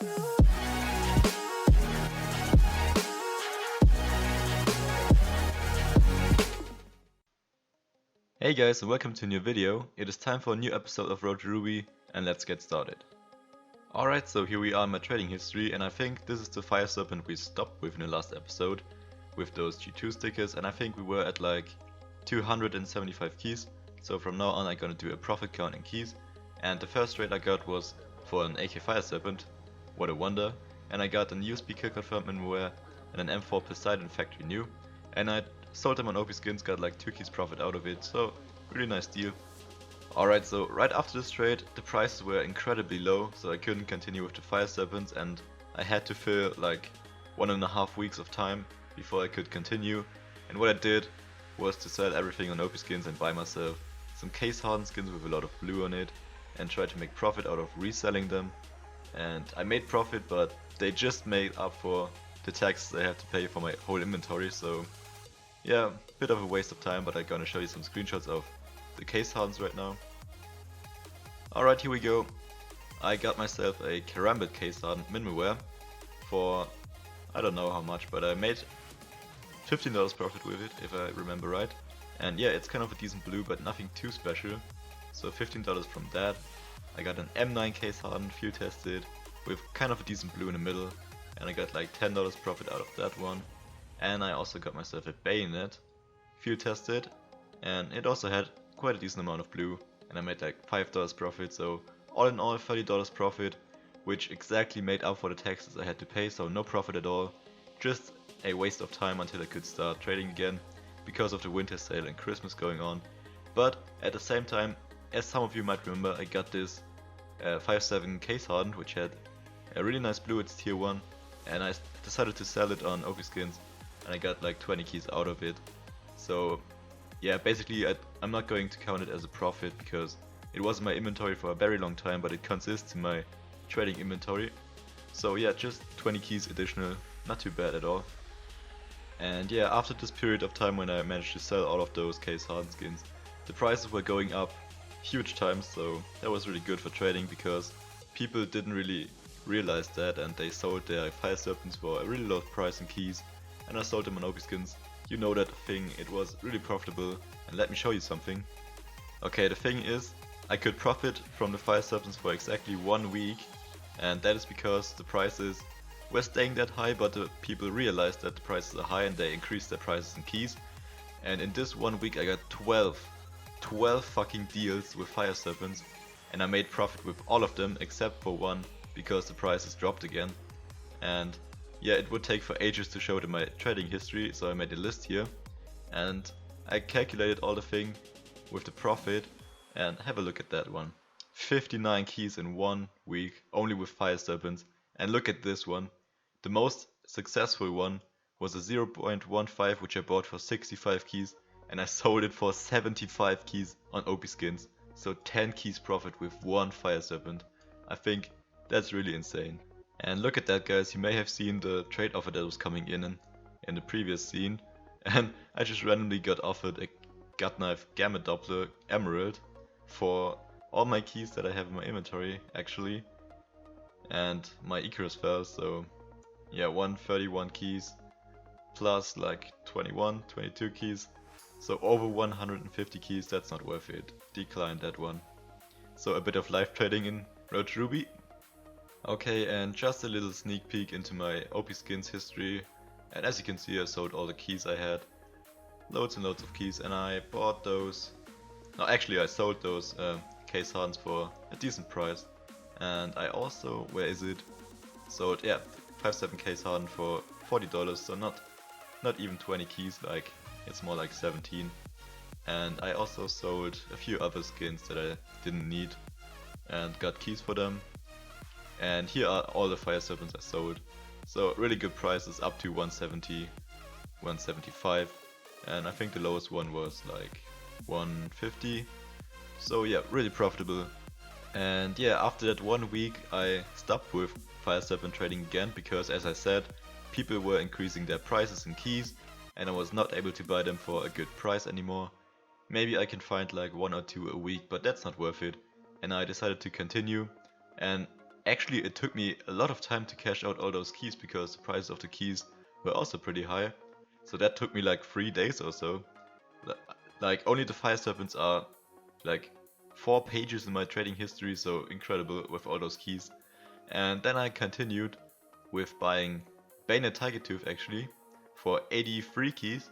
Hey guys, and welcome to a new video. It is time for a new episode of Road to Ruby, and let's get started. Alright, so here we are in my trading history, and I think this is the fire serpent we stopped with in the last episode, with those G2 stickers, and I think we were at like 275 keys, so from now on I'm gonna do a profit count in keys, and the first trade I got was for an AK fire serpent, what a wonder, and I got an USB kill confirmed minware and an M4 Poseidon factory new, and I sold them on OP skins, got like 2 keys profit out of it, so really nice deal. Alright, so right after this trade the prices were incredibly low, so I couldn't continue with the fire serpents and I had to fill like 1.5 weeks of time before I could continue, and what I did was to sell everything on OP skins and buy myself some case hardened skins with a lot of blue on it and try to make profit out of reselling them. And I made profit, but they just made up for the taxes I had to pay for my whole inventory, so yeah, bit of a waste of time, but I'm gonna show you some screenshots of the case hardens right now. Alright, here we go. I got myself a Karambit case hardened minware for I don't know how much, but I made $15 profit with it, if I remember right. And yeah, it's kind of a decent blue, but nothing too special. So $15 from that. I got an M9 case hardened, field tested, with kind of a decent blue in the middle, and I got like $10 profit out of that one. And I also got myself a bayonet, field tested, and it also had quite a decent amount of blue, and I made like $5 profit, so all in all $30 profit, which exactly made up for the taxes I had to pay, so no profit at all, just a waste of time until I could start trading again, because of the winter sale and Christmas going on. But at the same time, as some of you might remember, I got this 5.7 case hardened, which had a really nice blue, it's tier 1, and I decided to sell it on OP skins. And I got like 20 keys out of it. So yeah, basically I'm not going to count it as a profit because it was in my inventory for a very long time, but it consists in my trading inventory. So yeah, just 20 keys additional, not too bad at all. And yeah, after this period of time when I managed to sell all of those case hardened skins, the prices were going up huge times, so that was really good for trading because people didn't really realize that and they sold their fire serpents for a really low price in keys. And I sold them on OP skins. You know that thing, it was really profitable, and let me show you something. Okay, the thing is, I could profit from the fire serpents for exactly 1 week, and that is because the prices were staying that high, but the people realized that the prices are high and they increased their prices in keys. And in this 1 week I got 12 fucking deals with fire serpents, and I made profit with all of them except for one because the prices dropped again. And yeah, it would take for ages to show it in my trading history, so I made a list here and I calculated all the thing with the profit, and have a look at that one. 59 keys in 1 week only with fire serpents, and look at this one. The most successful one was a 0.15 which I bought for 65 keys and I sold it for 75 keys on OP skins, so 10 keys profit with 1 fire serpent. I think that's really insane. And look at that, guys, you may have seen the trade offer that was coming in the previous scene, and I just randomly got offered a gut knife gamma doppler emerald for all my keys that I have in my inventory actually, and my Icarus fell, so yeah, 131 keys plus like 21, 22 keys, so over 150 keys, that's not worth it, decline that one. So a bit of live trading in Road to Ruby. Okay, and just a little sneak peek into my OP skins history, and as you can see I sold all the keys I had, loads and loads of keys, and I bought those, no actually I sold those case hardens for a decent price, and I also, where is it, sold, yeah, 5.7 case harden for $40, so not even 20 keys, like it's more like 17, and I also sold a few other skins that I didn't need and got keys for them. And here are all the fire serpents I sold. So really good prices, up to 170, 175, and I think the lowest one was like 150. So yeah, really profitable. And yeah, after that 1 week I stopped with fire serpent trading again because, as I said, people were increasing their prices in keys and I was not able to buy them for a good price anymore. Maybe I can find like 1 or 2 a week, but that's not worth it. And I decided to continue, and Actually, it took me a lot of time to cash out all those keys because the prices of the keys were also pretty high. So that took me like 3 days or so. Like only the Fire Serpents are like 4 pages in my trading history, so incredible with all those keys. And then I continued with buying Bayonet Tiger Tooth actually for 83 keys,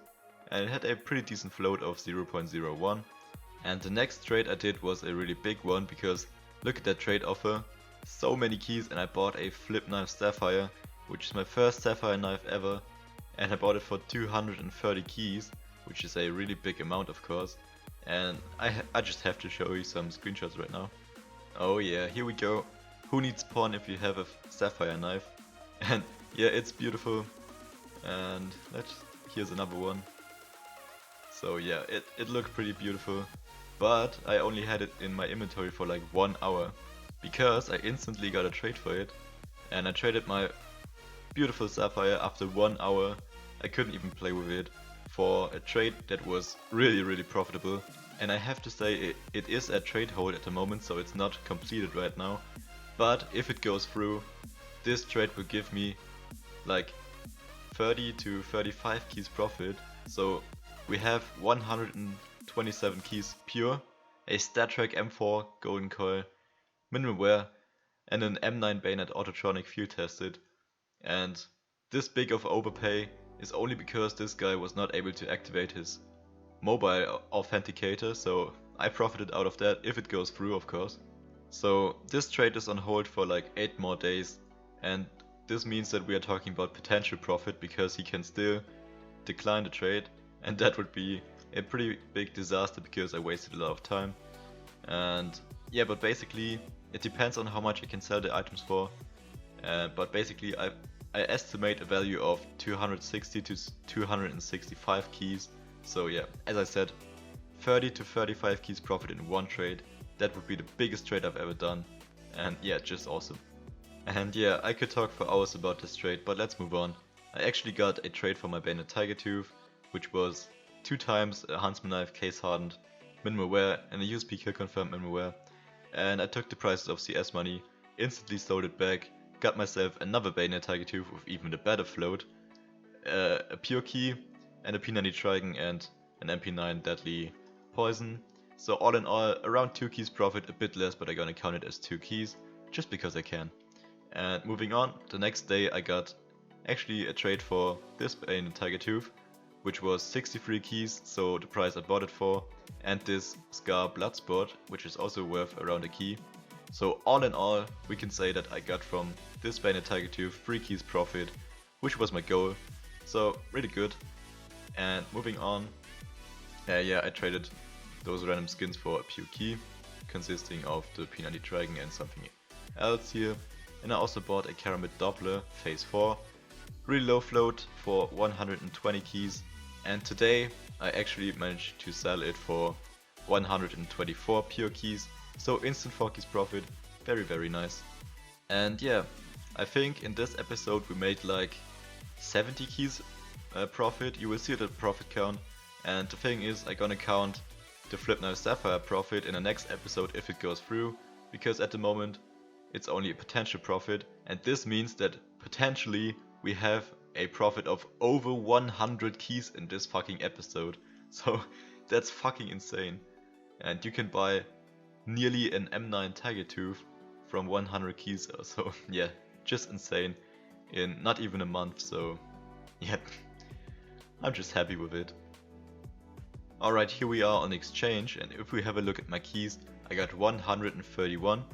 and it had a pretty decent float of 0.01. And the next trade I did was a really big one because look at that trade offer, so many keys, and I bought a Flip Knife Sapphire, which is my first Sapphire knife ever, and I bought it for 230 keys, which is a really big amount of course. And I just have to show you some screenshots right now. Oh yeah, here we go. Who needs porn if you have a sapphire knife? And yeah, it's beautiful. And here's another one. So yeah, it looked pretty beautiful. But I only had it in my inventory for like 1 hour. Because I instantly got a trade for it. And I traded my beautiful sapphire after 1 hour. I couldn't even play with it. For a trade that was really profitable. And I have to say it is at trade hold at the moment, so it's not completed right now. But if it goes through, this trade will give me like 30 to 35 keys profit. So we have 127 keys pure, a StatTrack M4 golden coil, minimum wear, and an M9 bayonet autotronic field tested. And this big of overpay is only because this guy was not able to activate his mobile authenticator, so I profited out of that if it goes through, of course. So this trade is on hold for like 8 more days, and this means that we are talking about potential profit because he can still decline the trade, and that would be a pretty big disaster because I wasted a lot of time. And yeah, but basically it depends on how much I can sell the items for, but basically I estimate a value of 260 to 265 keys. So yeah, as I said, 30 to 35 keys profit in one trade. That would be the biggest trade I've ever done. And yeah, just awesome. And yeah, I could talk for hours about this trade, but let's move on. I actually got a trade for my Bayonet Tiger Tooth, which was 2 times a Huntsman Knife case hardened, minimal wear, and a USP kill confirmed minimal wear. And I took the prices of CS money, instantly sold it back, got myself another Bayonet Tiger Tooth with even a better float, a pure key, and a P90 Trigon and an MP9 deadly poison. So all in all, around 2 keys profit, a bit less, but I'm gonna count it as 2 keys, just because I can. And moving on, the next day I got actually a trade for this Bayonet Tiger Tooth, which was 63 keys, so the price I bought it for, and this Scar Bloodsport, which is also worth around a key. So all in all, we can say that I got from this Bayonet Tiger Tooth 3 keys profit, which was my goal. So really good. And moving on, yeah, I traded those random skins for a pure key, consisting of the P90 Dragon and something else here. And I also bought a Caramel Doppler Phase 4, really low float for 120 keys. And today I actually managed to sell it for 124 pure keys, so instant 4 keys profit, very nice. And yeah, I think in this episode we made like 70 keys profit. You will see the profit count, and the thing is I'm gonna count the Flip Knife Sapphire profit in the next episode if it goes through, because at the moment it's only a potential profit, and this means that potentially we have a profit of over 100 keys in this fucking episode. So that's fucking insane. And you can buy nearly an M9 Tiger Tooth from 100 keys, so yeah, just insane in not even a month. So yeah, I'm just happy with it. Alright, here we are on exchange, and if we have a look at my keys, I got 131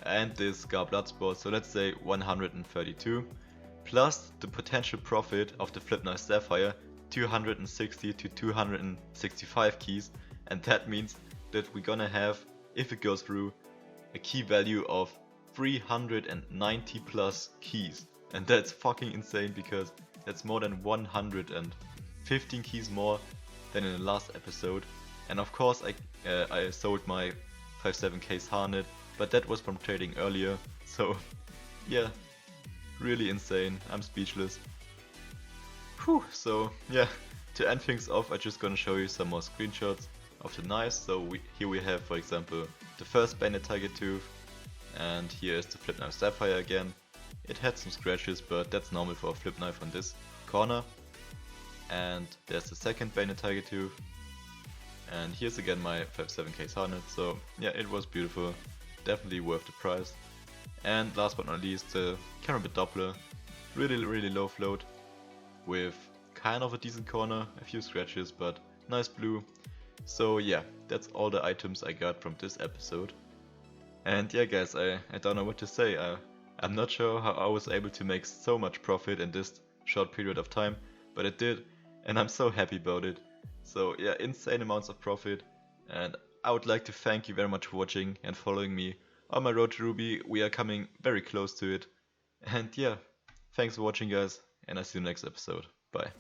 and this Scar Bloodsport, so let's say 132, plus the potential profit of the Flip Knife Sapphire, 260 to 265 keys, and that means that we're gonna have, if it goes through, a key value of 390 plus keys. And that's fucking insane because that's more than 115 keys more than in the last episode. And of course I sold my 5.7 case Harnett, but that was from trading earlier. So yeah, really insane. I'm speechless. Whew, so yeah, to end things off, I'm just gonna show you some more screenshots of the knives. So here we have, for example, the first Bayonet Tiger Tooth, And here is the flip knife sapphire again. It had some scratches, but that's normal for a flip knife on this corner. And there's the second Bayonet Tiger Tooth. And here's again my 5.7 case harness, so yeah, it was beautiful, definitely worth the price. And last but not least, the Karambit Doppler, really low float, with kind of a decent corner, a few scratches, but nice blue. So yeah, that's all the items I got from this episode. And yeah guys, I don't know what to say, I'm not sure how I was able to make so much profit in this short period of time, but it did, and I'm so happy about it. So yeah, insane amounts of profit, and I would like to thank you very much for watching and following me on my road to Ruby. We are coming very close to it. And yeah, thanks for watching guys, and I'll see you next episode. Bye.